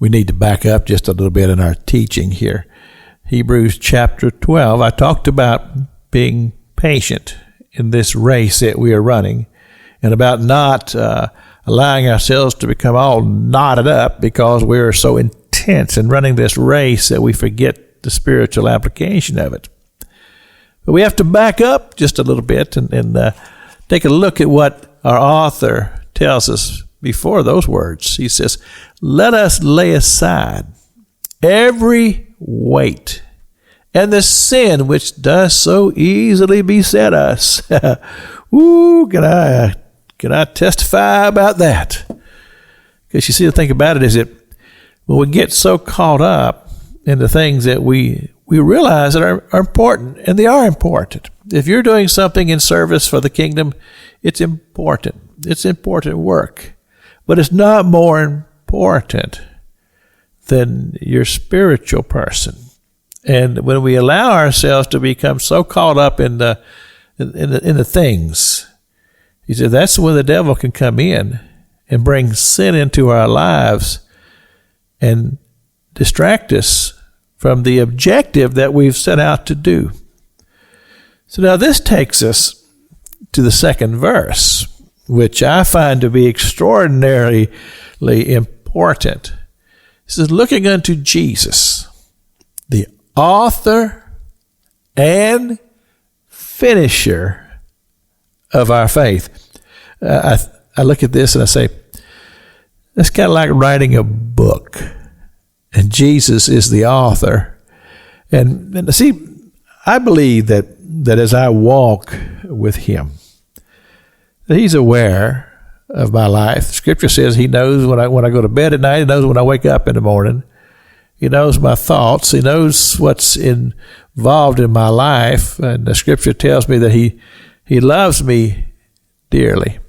We need to back up just a little bit in our teaching here. Hebrews chapter 12, I talked about being patient in this race that we are running, and about not allowing ourselves to become all knotted up because we're so intense in running this race that we forget the spiritual application of it. But we have to back up just a little bit and take a look at what our author tells us before those words. He says, let us lay aside every weight and the sin which does so easily beset us. Ooh, can I testify about that? Because you see, the thing about it is that when we get so caught up in the things that we realize that are important, and they are important. If you're doing something in service for the kingdom, it's important. It's important work. But it's not more important than your spiritual person. And when we allow ourselves to become so caught up in the things, he said that's when the devil can come in and bring sin into our lives and distract us from the objective that we've set out to do. So now this takes us to the second verse, which I find to be extraordinarily important. It says, looking unto Jesus, the author and finisher of our faith. I look at this and I say, it's kind of like writing a book, and Jesus is the author. And see, I believe that as I walk with him, that he's aware of my life. Scripture says he knows when I go to bed at night. He knows when I wake up in the morning. He knows my thoughts. He knows what's involved in my life. And the Scripture tells me that he loves me dearly.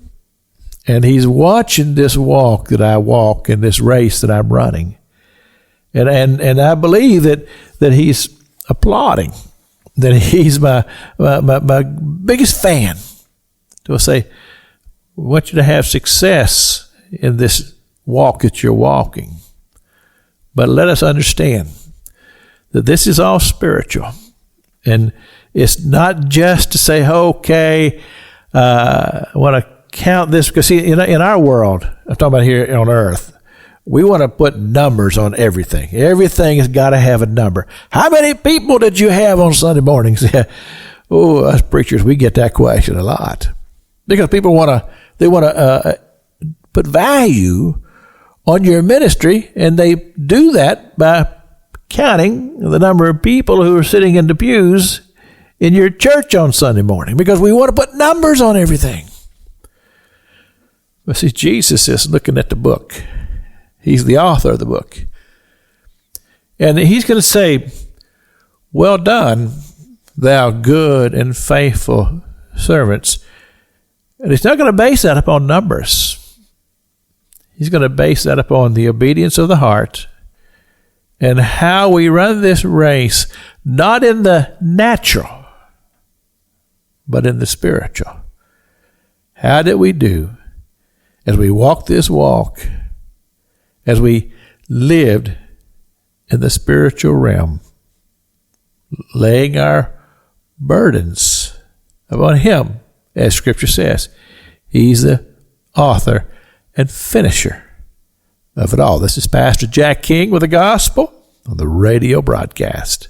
And he's watching this walk that I walk in this race that I'm running. And I believe that he's applauding, that he's my biggest fan. To say, we want you to have success in this walk that you're walking. But let us understand that this is all spiritual. And it's not just to say, okay, I want to count this. Because see, in our world, I'm talking about here on earth, we want to put numbers on everything. Everything has got to have a number. How many people did you have on Sunday mornings? Oh, us preachers, we get that question a lot. Because people want to put value on your ministry, and they do that by counting the number of people who are sitting in the pews in your church on Sunday morning, because we want to put numbers on everything. But see, Jesus is looking at the book. He's the author of the book. And he's going to say, well done, thou good and faithful servants. And he's not going to base that upon numbers. He's going to base that upon the obedience of the heart and how we run this race, not in the natural, but in the spiritual. How did we do as we walked this walk, as we lived in the spiritual realm, laying our burdens upon him? As Scripture says, he's the author and finisher of it all. This is Pastor Jack King with the gospel on the radio broadcast.